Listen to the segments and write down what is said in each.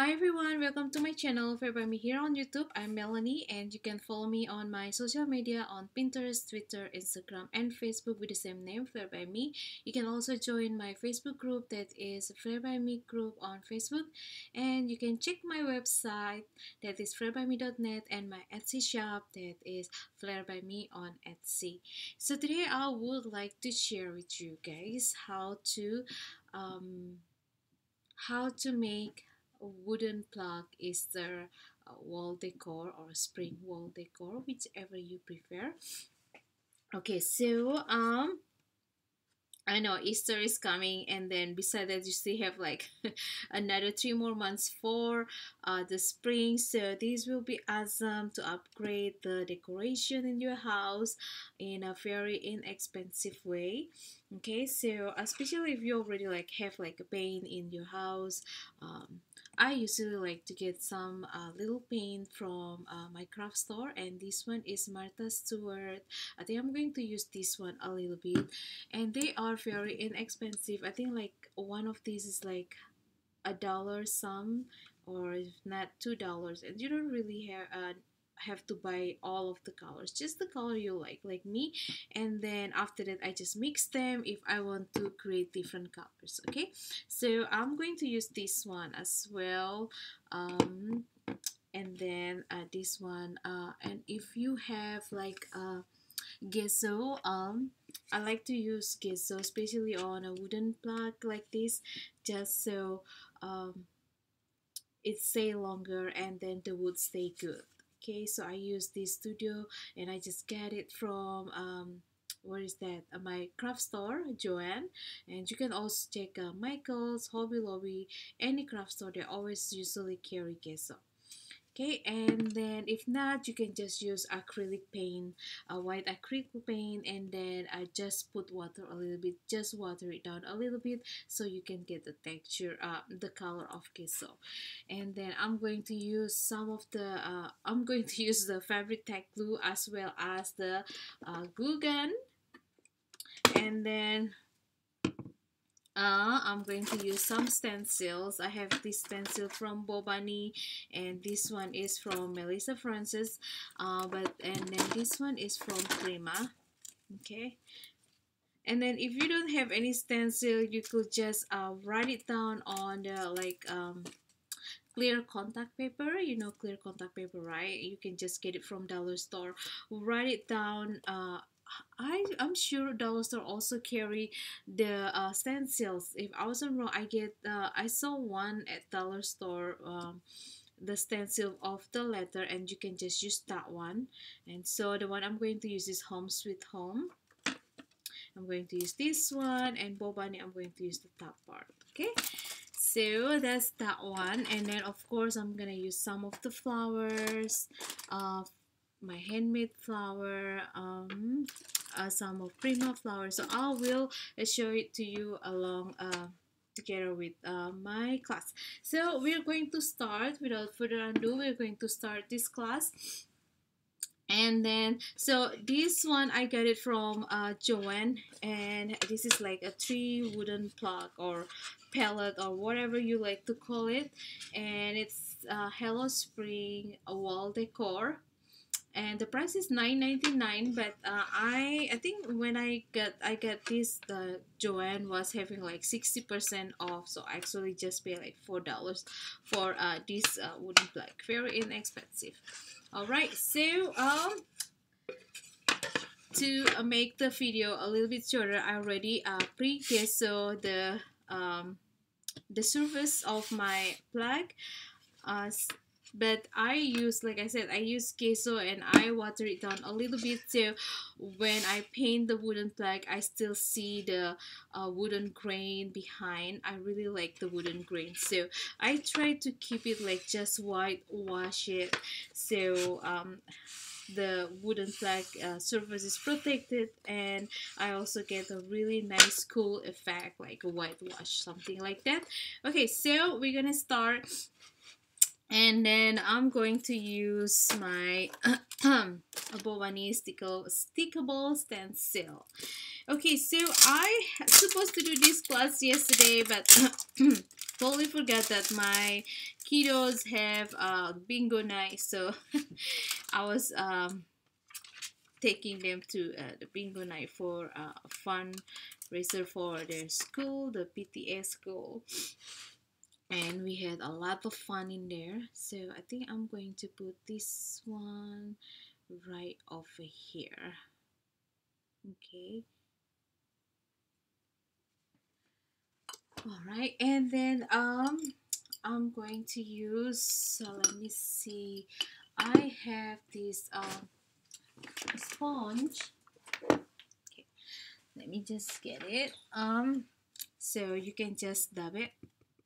Hi everyone, welcome to my channel FlairbyMe here on YouTube. I'm Melanie and you can follow me on my social media on Pinterest, Twitter, Instagram and Facebook with the same name FlairbyMe. You can also join my Facebook group that is FlairbyMe group on Facebook, and you can check my website that is FlairbyMe.net and my Etsy shop that is FlairbyMe on Etsy. So today I would like to share with you guys um, how to make a wooden plaque Easter wall decor or spring wall decor, whichever you prefer. Okay, so I know Easter is coming, and then beside that, you still have like another 3 more months for the spring. So this will be awesome to upgrade the decoration in your house in a very inexpensive way. Okay, so especially if you already like have like a paint in your house, I usually like to get some little paint from my craft store, and this one is Martha Stewart. I think I'm going to use this one a little bit, and they are very inexpensive. I think like one of these is like $1 some, or if not $2, and you don't really have to buy all of the colors, just the color you like me. And then after that I just mix them if I want to create different colors. Okay, so I'm going to use this one as well, and then this one, and if you have like gesso, I like to use gesso especially on a wooden plaque like this, just so it stay longer and then the wood stay good. Okay, so I use this studio and I just get it from what is that, my craft store Joanne, and you can also check Michael's, Hobby Lobby, any craft store, they always usually carry gesso. Okay, and then if not, you can just use acrylic paint, a white acrylic paint, and then I just put water a little bit, just water it down a little bit so you can get the texture, the color of gesso. And then I'm going to use some of the I'm going to use the fabric tack glue as well as the glue gun. And then I'm going to use some stencils. I have this stencil from Bobani, and this one is from Melissa Francis, and then this one is from Prima. Okay, and then if you don't have any stencil, you could just write it down on the clear contact paper. You know clear contact paper, right? You can just get it from dollar store. Write it down. I'm sure dollar store also carry the stencils. If I wasn't wrong, I saw one at dollar store, the stencil of the letter, and you can just use that one. And so the one I'm going to use is Home Sweet Home. I'm going to use this one, and Bobani I'm going to use the top part. Okay, so that's that one. And then of course I'm gonna use some of the flowers, my handmade flower, some of Prima flowers. So I will show it to you along together with my class. So we're going to start, without further ado, we're going to start this class. And then so this one I got it from Joanne, and this is like a 3 wooden plaque or palette or whatever you like to call it, and it's Hello Spring wall decor, and the price is $9.99. But I think when I got this, the Joanne was having like 60% off, so I actually just pay like $4 for this wooden plaque. Very inexpensive. Alright, so to make the video a little bit shorter, I already pre-gesso the surface of my plaque. But I use, like I said, I use gesso and I water it down a little bit, so when I paint the wooden plaque I still see the wooden grain behind. I really like the wooden grain, so I try to keep it like just whitewash it, so the wooden plaque surface is protected, and I also get a really nice cool effect like a whitewash, something like that. Okay, so we're gonna start. And then I'm going to use my Bobani stickable stencil. Okay, so I supposed to do this class yesterday, but totally forgot that my kiddos have bingo night, so I was taking them to the bingo night for a fundraiser for their school, the PTA school, and we had a lot of fun in there. So I think I'm going to put this one right over here. Okay. All right, and then I'm going to use, so let me see, I have this sponge. Okay, let me just get it. So you can just dab it,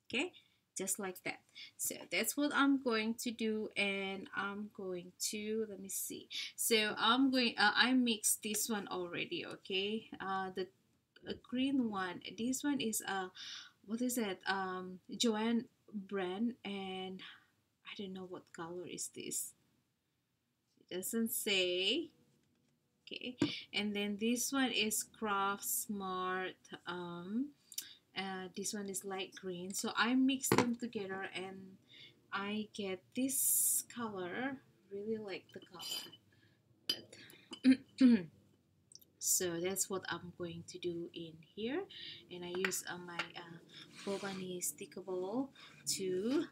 okay, just like that. So that's what I'm going to do, and I'm going to, let me see, so I'm going I mixed this one already, okay. The green one, this one is what is that, Joanne brand, and I don't know what color is this, it doesn't say. Okay, and then this one is Craft Smart. This one is light green, so I mix them together and I get this color. Really like the color, but so that's what I'm going to do in here, and I use my Bobani stickable to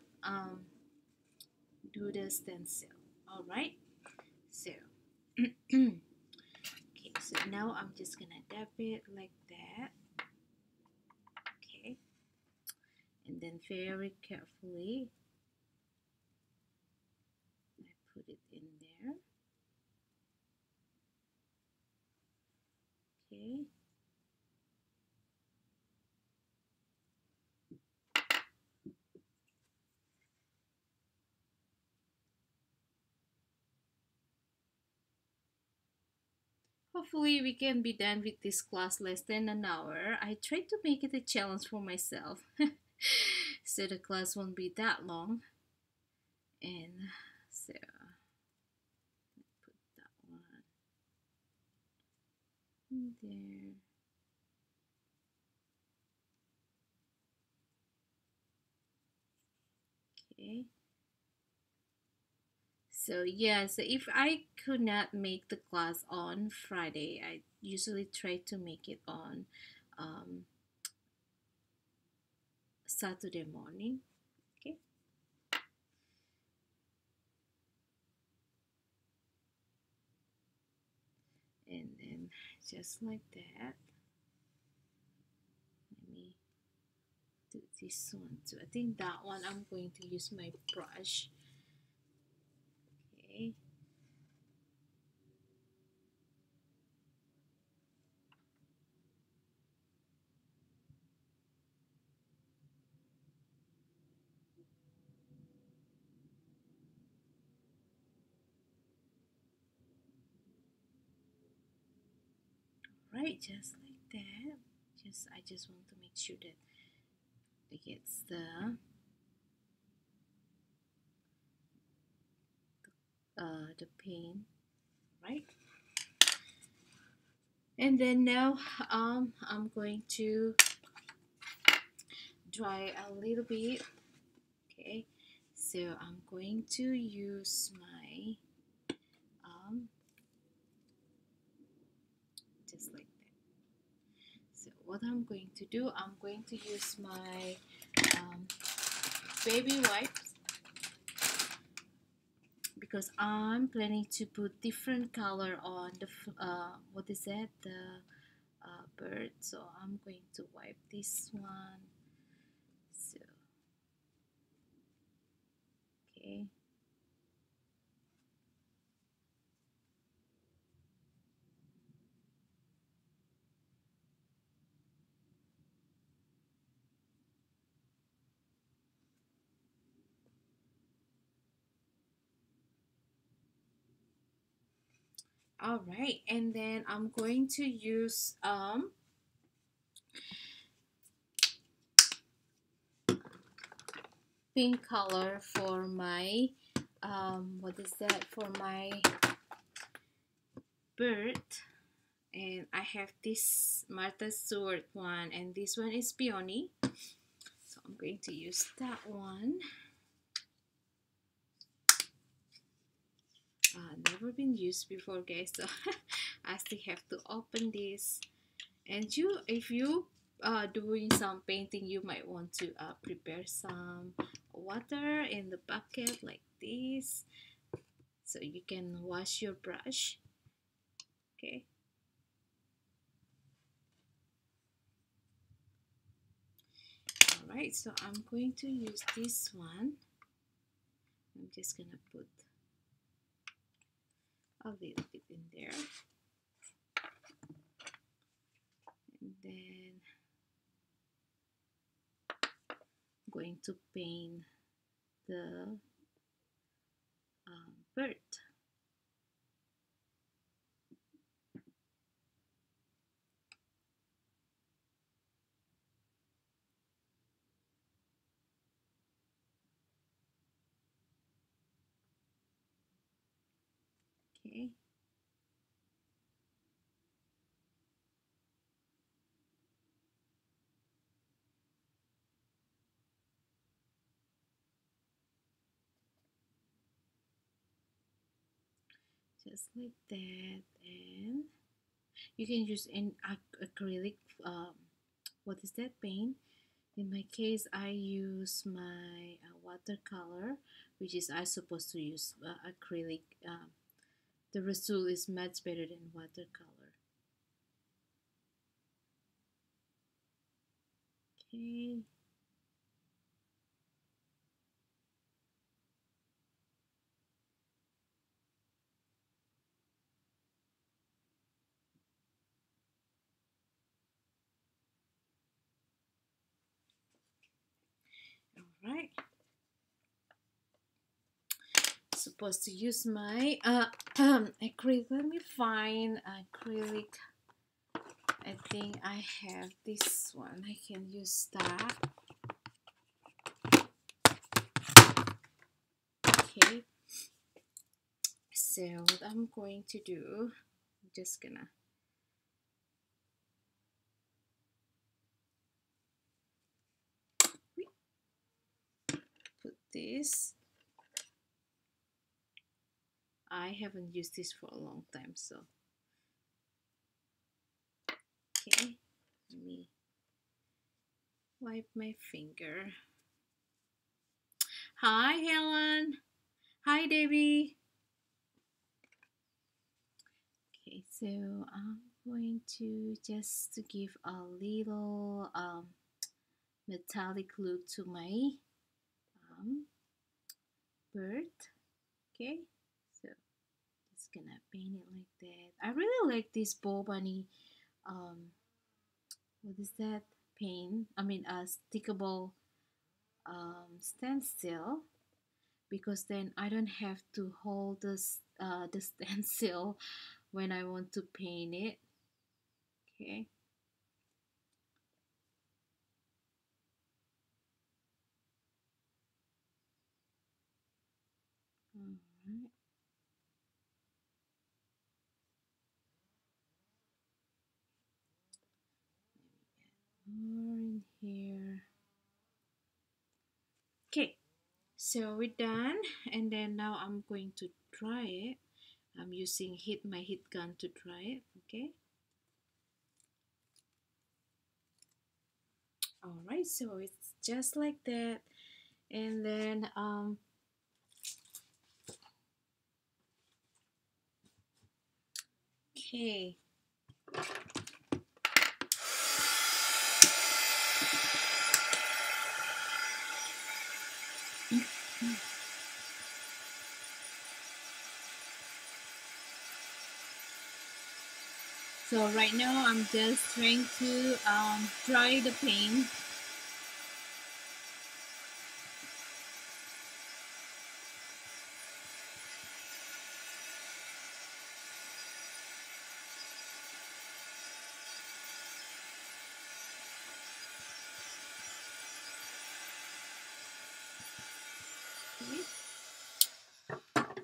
do the stencil. All right, so okay, so now I'm just gonna dab it like that. Okay, and then very carefully I put it in there. Okay, hopefully we can be done with this class less than an hour. I tried to make it a challenge for myself so the class won't be that long. And so put that one in there. Okay. So yeah, so if I could not make the class on Friday, I usually try to make it on um, Saturday morning. Okay. And then just like that. Let me do this one too. I think that one I'm going to use my brush. Okay. Right, just like that. I just want to make sure that it gets the paint right. And then now I'm going to dry a little bit. Okay, so I'm going to use my just like that. So what I'm going to do, I'm going to use my baby wipes, because I'm planning to put different color on the what is that, the bird. So I'm going to wipe this one. So okay, all right, and then I'm going to use pink color for my what is that, for my bird. And I have this Martha Stewart one, and this one is peony. So I'm going to use that one. Never been used before, guys, so I still have to open this. And if you doing some painting, you might want to prepare some water in the bucket like this, so you can wash your brush. Okay. All right, so I'm going to use this one. I'm just gonna put a little bit in there, and then I'm going to paint the bird. Okay. Just like that, and you can use an acrylic what is that paint? In my case, I use my watercolor, which is I supposed to use acrylic. The result is much better than watercolor. Okay. All right. Supposed to use my acrylic. Let me find acrylic. I think I have this one. I can use that. Okay. So what I'm going to do, I'm just gonna put this. I haven't used this for a long time, so okay, let me wipe my finger. Hi, Helen. Hi, Debbie. Okay, so I'm going to just to give a little metallic look to my bird. Okay, so just gonna paint it like that. I really like this ball bunny. What is that paint? I mean, a stickable stencil, because then I don't have to hold the stencil when I want to paint it. Okay. All right. More in here. Okay, so we're done, and then now I'm going to dry it. I'm using my heat gun to dry it. Okay. All right, so it's just like that, and then okay. So right now I'm just trying to dry the paint.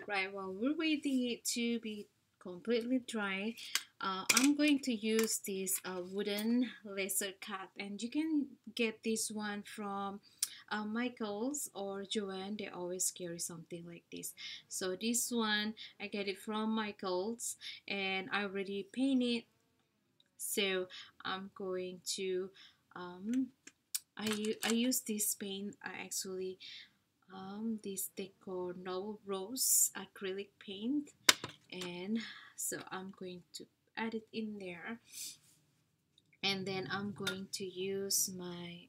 Right, while we're waiting it to be completely dry, I'm going to use this wooden laser cut, and you can get this one from Michael's or Joanne. They always carry something like this. So this one I get it from Michael's, and I already painted. So I'm going to I use this paint. I actually this Decor No Rose acrylic paint, and so I'm going to add it in there, and then I'm going to use my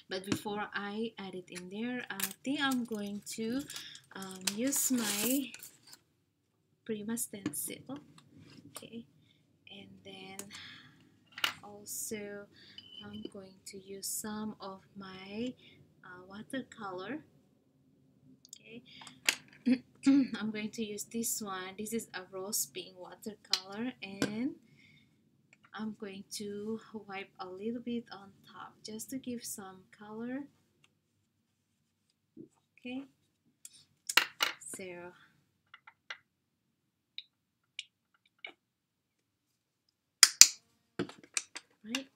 but before I add it in there, I think I'm going to use my Prima stencil. Okay, and then also I'm going to use some of my watercolor. Okay, I'm going to use this one. This is a rose pink watercolor, and I'm going to wipe a little bit on top just to give some color. Okay, so right,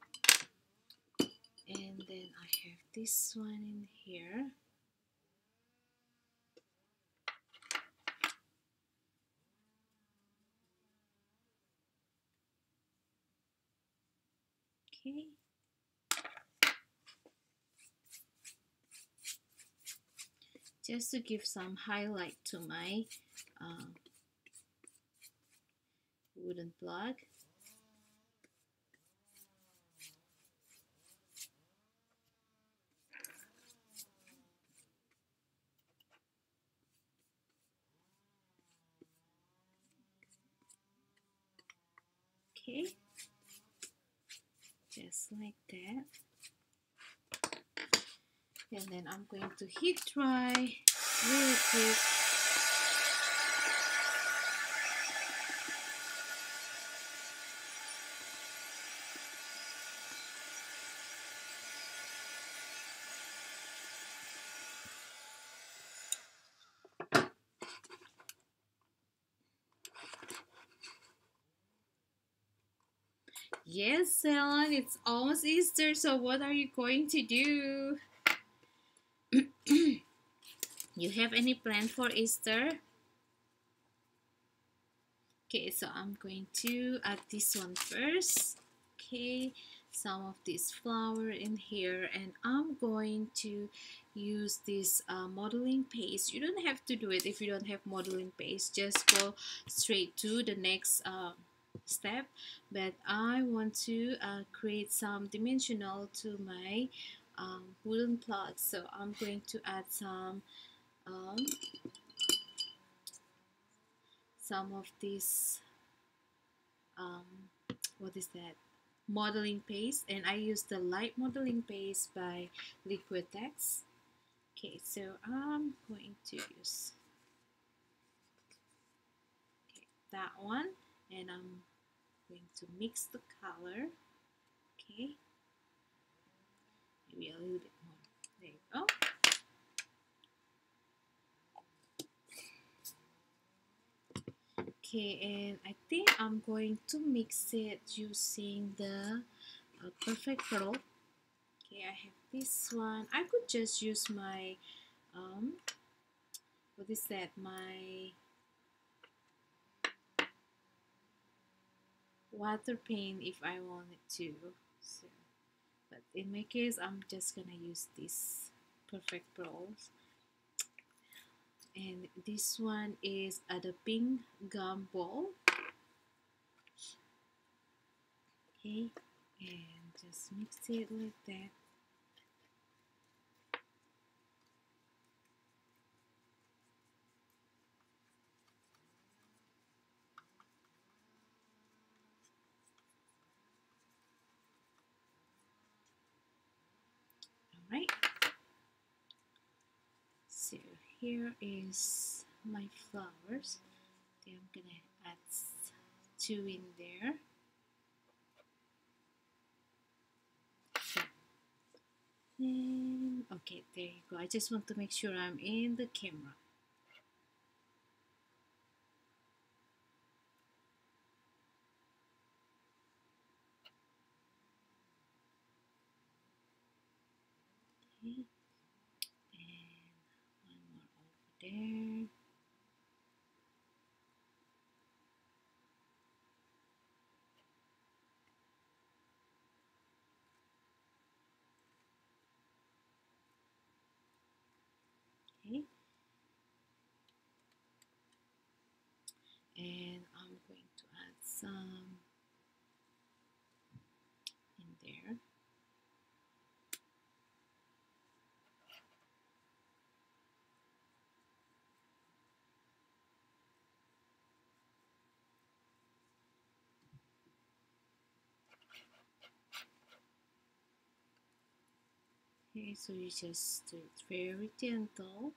and then I have this one in here. Okay, just to give some highlight to my uh, wooden plug. Okay, just like that, and then I'm going to heat dry really quick. Yes, Ellen, it's almost Easter, so what are you going to do? You have any plan for Easter? Okay, so I'm going to add this one first. Okay, some of this flower in here, and I'm going to use this modeling paste. You don't have to do it if you don't have modeling paste. Just go straight to the next step, but I want to create some dimensional to my wooden plug, so I'm going to add um, some of this what is that, modeling paste, and I use the light modeling paste by Liquitex. Okay, so I'm going to use that one, and I'm going to mix the color. Okay, maybe a little bit more. There you go. Okay, and I think I'm going to mix it using the Perfect Pearl. Okay, I have this one. I could just use my what is that, my water paint if I wanted to. So, but in my case, I'm just gonna use this Perfect Pearls, and this one is the pink gum ball. Okay, and just mix it like that. All right. So here is my flowers. Then I'm gonna add two in there. And okay, there you go. I just want to make sure I'm in the camera. Okay, and one more over there. Okay, and I'm going to add some in there. Okay, so you just do it very gentle.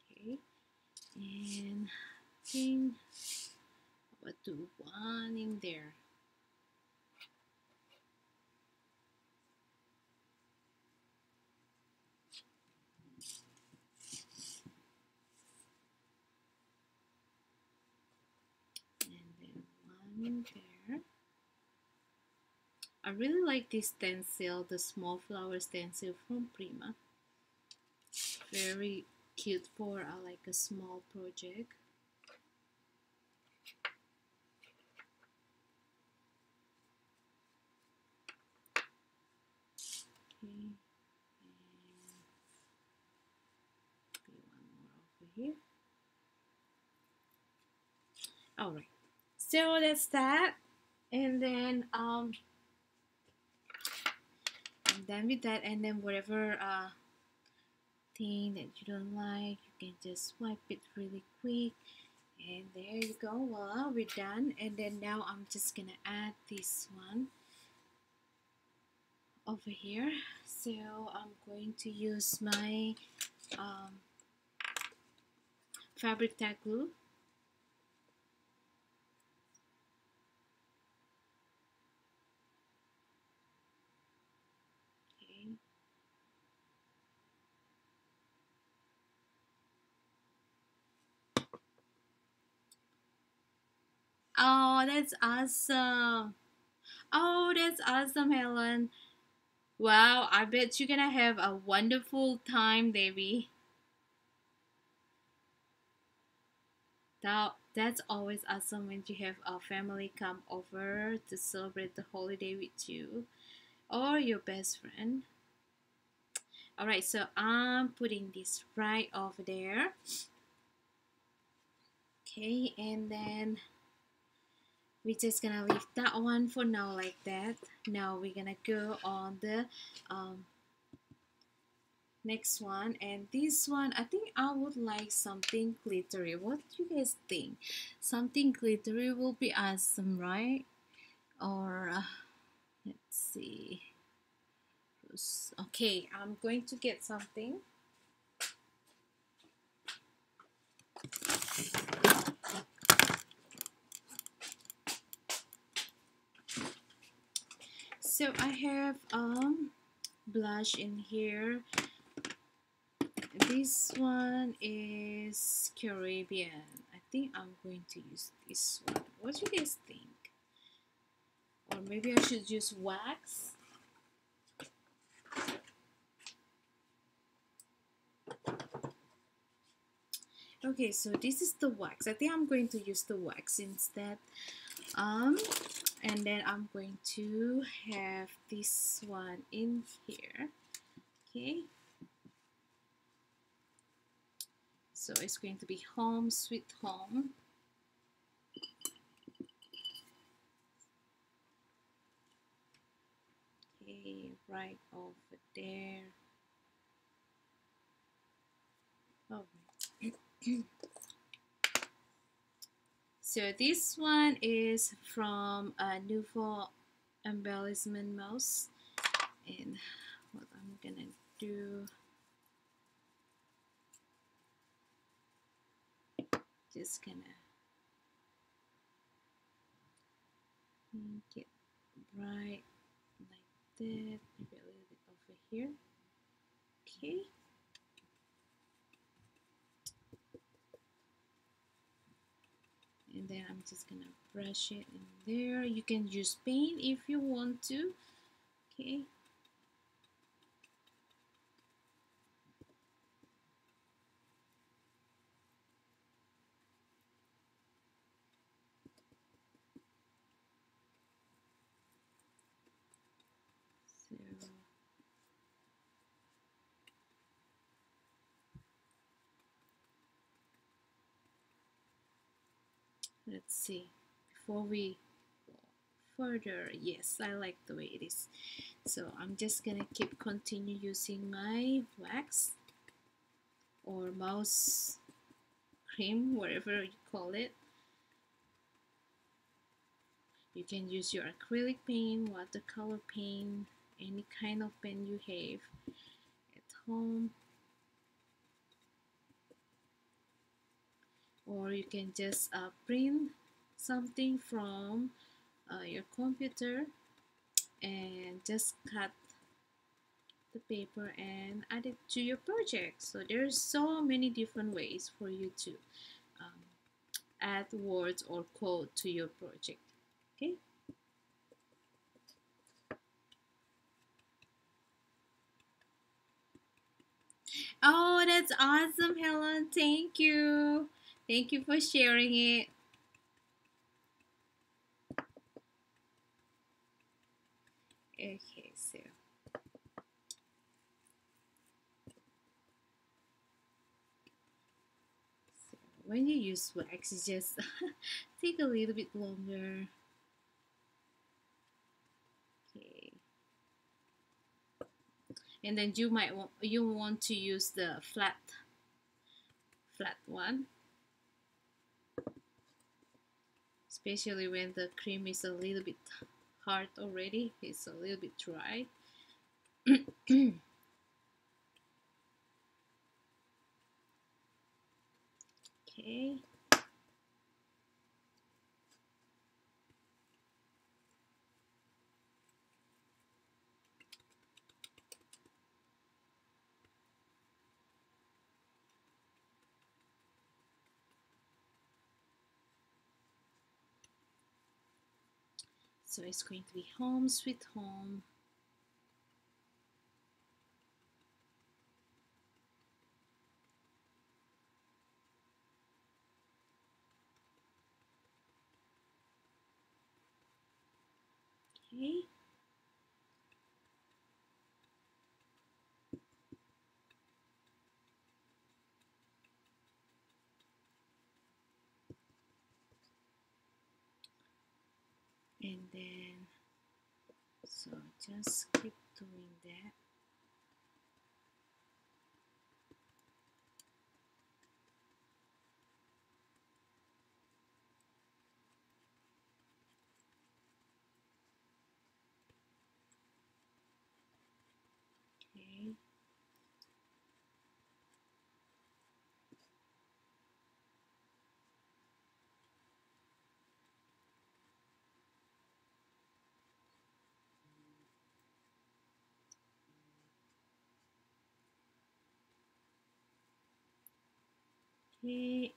Okay, and then I'll do one in there. And then one in there. I really like this stencil, the small flower stencil from Prima. Very cute for like a small project. Okay, and one more over here. All right, so that's that. And then I'm done with that. And then whatever thing that you don't like, you can just wipe it really quick. And there you go, voila, we're done. And then now I'm just gonna add this one over here. So I'm going to use my fabric tag glue. Okay. Oh, that's awesome. Oh, that's awesome, Helen. Wow, I bet you're gonna have a wonderful time, baby. That's always awesome when you have a family come over to celebrate the holiday with you or your best friend. Alright, so I'm putting this right over there. Okay, and then we're just gonna leave that one for now like that. Now we're gonna go on the next one, and this one I think I would like something glittery. What do you guys think? Something glittery will be awesome, right? Or let's see. Okay, I'm going to get something. So I have blush in here. This one is Caribbean. I think I'm going to use this one. What do you guys think? Or maybe I should use wax. Okay, so this is the wax. I think I'm going to use the wax instead. And then I'm going to have this one in here. Okay. So it's going to be Home Sweet Home. Okay, right over there. Oh. So this one is from Nouveau Embellishment Mouse, and what I'm gonna do, just gonna make it right like that, maybe a little bit over here. Okay. And then I'm just gonna brush it in there. You can use paint if you want to. Okay. Let's see. Before we go further, yes, I like the way it is. So I'm just gonna continue using my wax or mouse cream, whatever you call it. You can use your acrylic paint, watercolor paint, any kind of pen you have at home, or you can just print something from your computer and just cut the paper and add it to your project. So there's so many different ways for you to um, add words or code to your project. Okay. Oh, that's awesome, Helen. Thank you. Thank you for sharing it. Okay, so when you use wax, it just take a little bit longer. Okay, and then you want to use the flat one, especially when the cream is a little bit hard already. It's a little bit dry. Okay. So it's going to be Home Sweet Home. Okay. And then, so just keep doing that. Okay.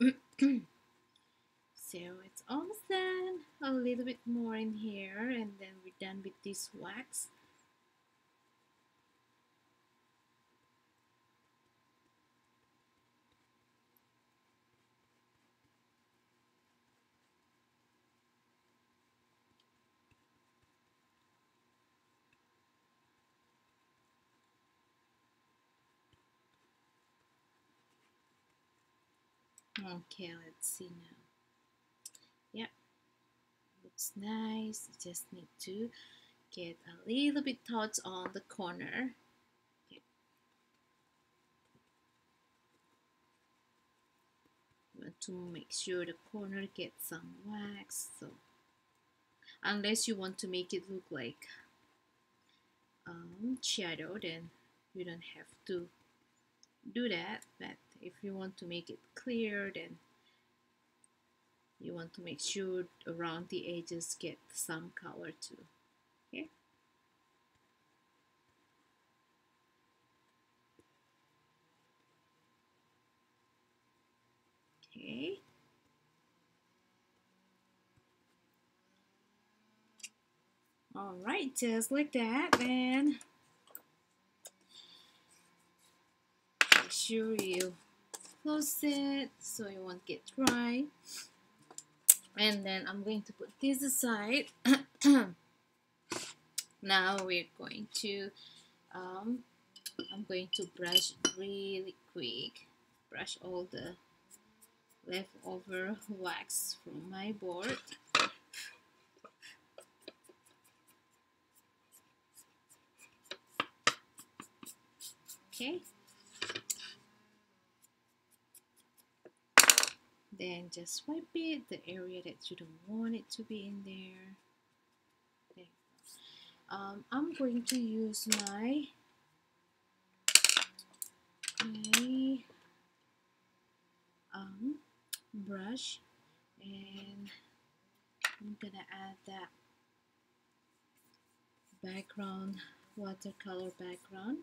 Okay. So it's almost done. A little bit more in here, and then we're done with this wax. Okay, let's see now. Yep, looks nice. You just need to get a little bit touch on the corner. Okay. You want to make sure the corner gets some wax. So unless you want to make it look like shadow, then you don't have to do that. But if you want to make it clear, then you want to make sure around the edges get some color too. Okay. Okay. All right, just like that, and make sure you close it so it won't get dry. And then I'm going to put this aside. Now we're going to I'm going to brush really quick, brush all the leftover wax from my board. Okay, then just wipe it, the area that you don't want it to be in there. There. I'm going to use my brush, and I'm gonna add that background, watercolor background.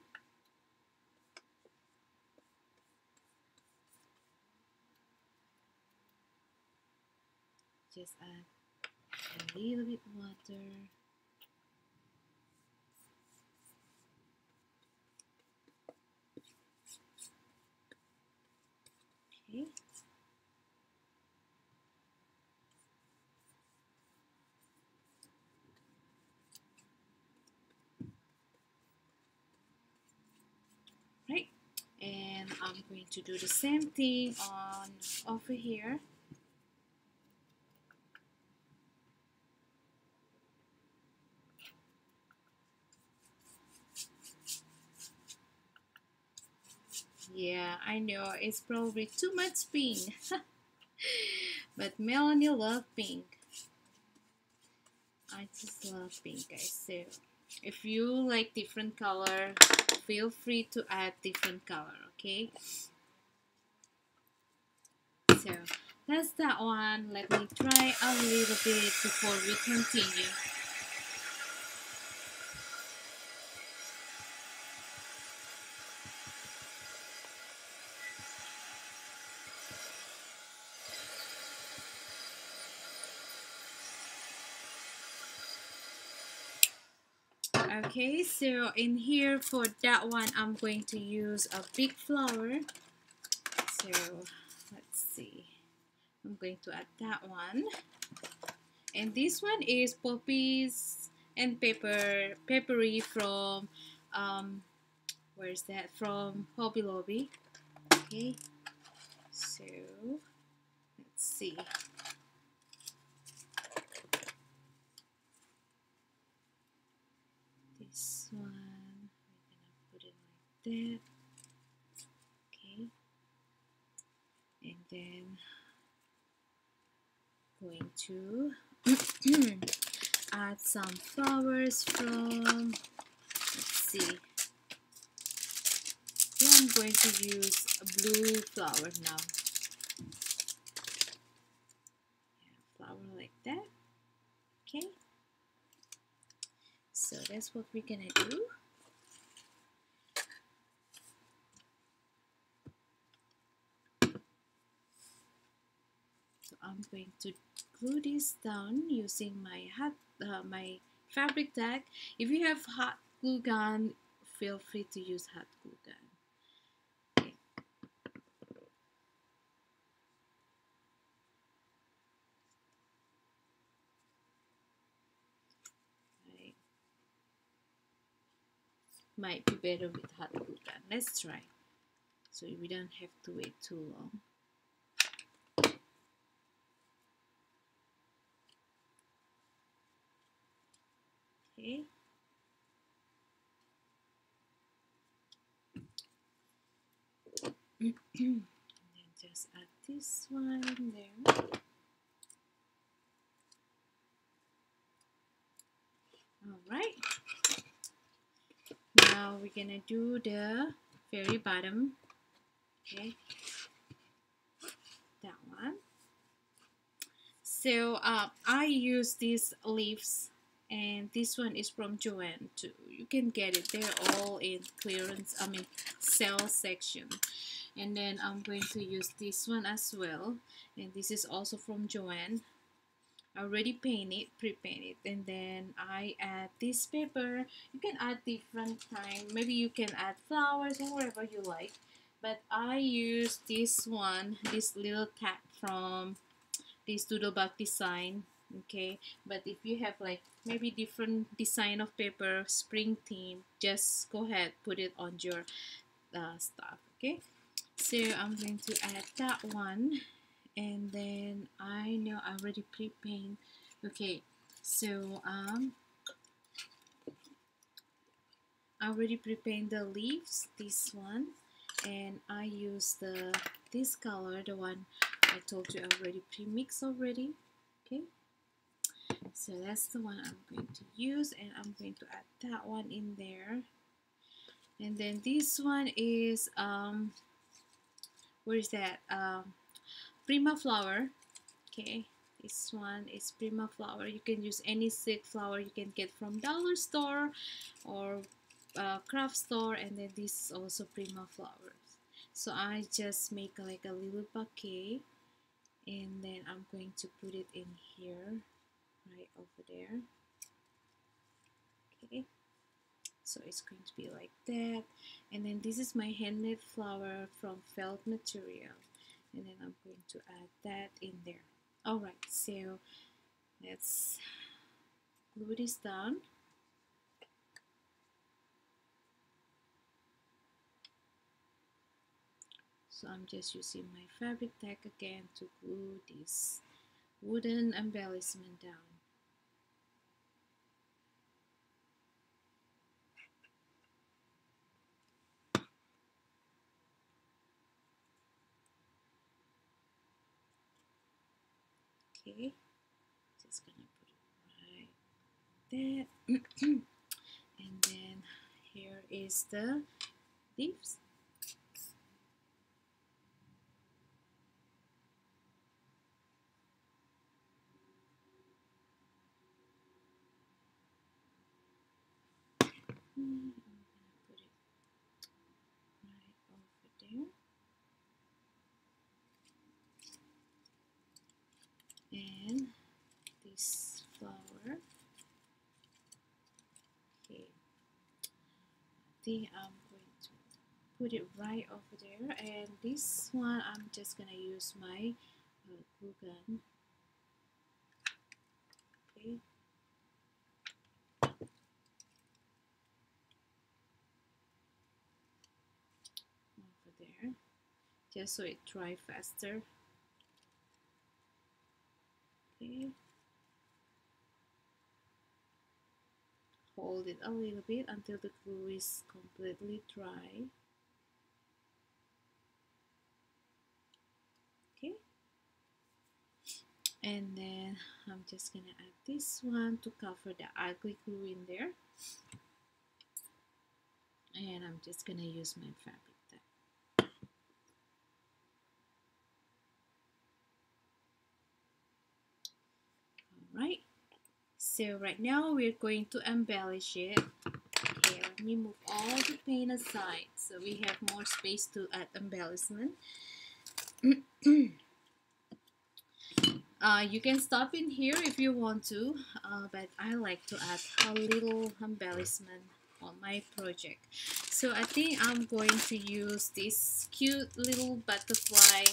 Just add a little bit water. Okay. Right, and I'm going to do the same thing on over here. Yeah, I know it's probably too much pink, but Melanie loves pink. I just love pink, guys. So if you like different color, feel free to add different color. Okay. So that's that one. Let me try a little bit before we continue. Okay, so in here for that one, I'm going to use a big flower. So let's see. I'm going to add that one. And this one is poppies and peppery from, where's that? From Hobby Lobby. Okay, so let's see. This one, we're gonna put it like that. Okay, and then going to add some flowers from, let's see. Yeah, I'm going to use a blue flower now. Yeah, flower like that. Okay. So that's what we're gonna do. So I'm going to glue this down using my fabric tag. If you have hot glue gun, feel free to use hot glue gun. Okay. Right. Might be better with hot glue gun. Let's try. So we don't have to wait too long. Okay. And then just add this one there. All right. Now we're gonna do the very bottom. Okay. That one. So I use these leaves, and this one is from Joann too. You can get it. They're all in clearance, I mean sale section. And then I'm going to use this one as well, and this is also from Joann. I already pre-painted, and then I add this paper. You can add different kind. Maybe you can add flowers or whatever you like. But I use this one, this little tag from this doodlebug design. Okay, but if you have like maybe different design of paper, spring theme, just go ahead, put it on your stuff. Okay, so I'm going to add that one, And then I know I already pre-paint. Okay, so I already pre-paint the leaves, this one, and I use this color, the one I told you I already pre-mix already. Okay, so that's the one I'm going to use, and I'm going to add that one in there. And then this one is where is that? Prima flower. Okay, this one is Prima flower. You can use any silk flower you can get from dollar store or craft store, and then this is also Prima flowers. So I just make like a little bouquet, and then I'm going to put it in here, right over there. Okay, so it's going to be like that. And then this is my handmade flower from felt material, and then I'm going to add that in there. Alright, so let's glue this down. So I'm just using my fabric tack again to glue this wooden embellishment down. Okay, just gonna put it right there. And then here is the leaves. I'm gonna put it right over there. And this flower. Okay, I think I'm going to put it right over there, and this one I'm just gonna use my glue gun. Okay, over there, just so it dry faster. Okay, hold it a little bit until the glue is completely dry. Okay, and then I'm just gonna add this one to cover the ugly glue in there, and I'm just gonna use my fabric tack. Alright, so right now we're going to embellish it. Okay, let me move all the paint aside so we have more space to add embellishment. You can stop in here if you want to, but I like to add a little embellishment on my project. So I think I'm going to use this cute little butterfly,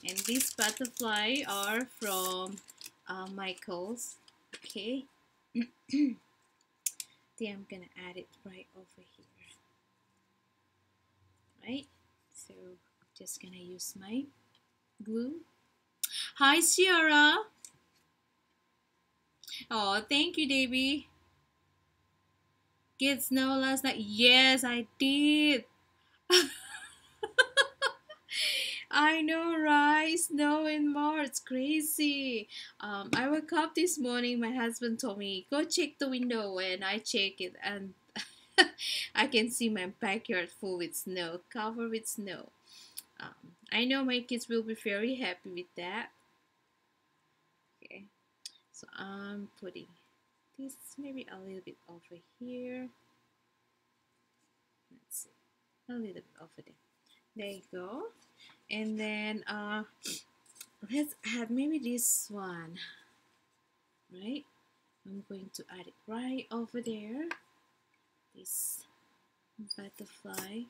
and these butterfly are from Michaels. Okay, then I'm gonna add it right over here. Right, so just gonna use my glue. Hi, Sierra. Oh, thank you, Davy. Get snow last night? Yes, I did. I know, right? Snow in March, crazy. I woke up this morning. My husband told me go check the window, and I check it, and I can see my backyard full with snow, covered with snow. I know my kids will be very happy with that. Okay, so I'm putting this maybe a little bit over here. Let's see, a little bit over there. There you go. And then let's add maybe this one, right? I'm going to add it right over there, this butterfly.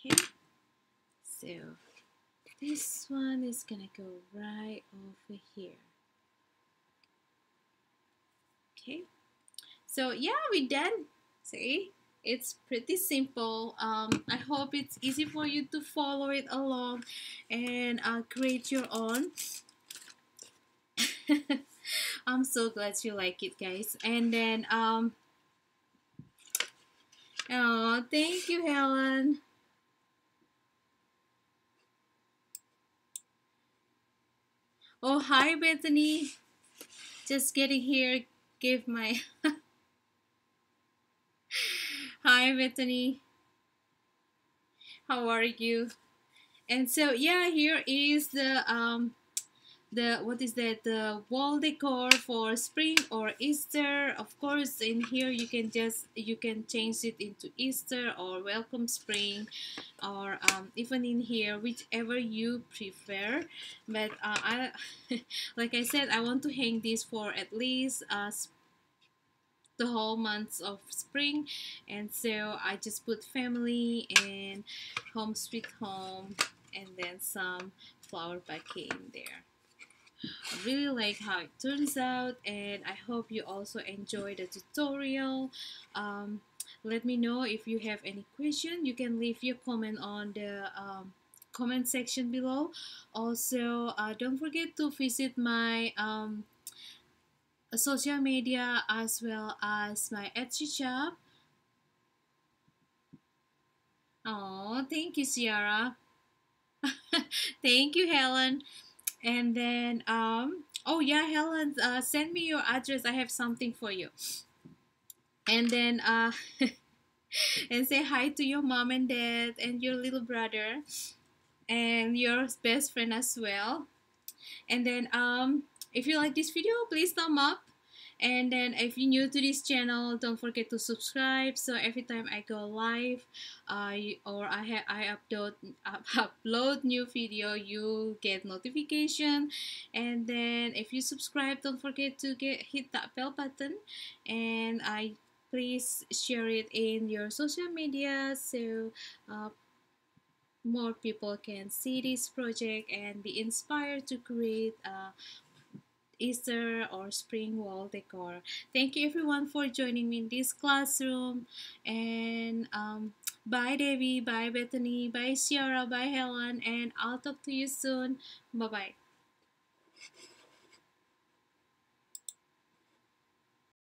Okay, so this one is gonna go right over here. Okay, So yeah, we done. See, it's pretty simple. I hope it's easy for you to follow it along and create your own. I'm so glad you like it, guys. And then oh, thank you, Helen. Oh, hi, Bethany. Just getting here. Give my hi, Bethany. How are you? And so yeah, here is the what is that, the wall decor for spring or Easter. Of course, in here you can change it into Easter or welcome spring, or even in here whichever you prefer. But I like I said, I want to hang this for at least the whole months of spring, and so I just put family and home sweet home and then some flower bouquet in there. I really like how it turns out, and I hope you also enjoy the tutorial. Let me know if you have any question. You can leave your comment on the comment section below. Also, don't forget to visit my social media as well as my Etsy shop. Oh, thank you, Sierra. Thank you, Helen. And then oh yeah, Helen, send me your address. I have something for you. And then and say hi to your mom and dad and your little brother and your best friend as well. And then if you like this video, please thumb up. And then if you're new to this channel, don't forget to subscribe, so every time I go live or I upload new video, you get notification. And then if you subscribe, don't forget to hit that bell button, and I please share it in your social media, so more people can see this project and be inspired to create Easter or spring wall decor. Thank you everyone for joining me in this classroom. And bye Debbie, bye Bethany, bye Ciara, bye Helen, and I'll talk to you soon. Bye bye.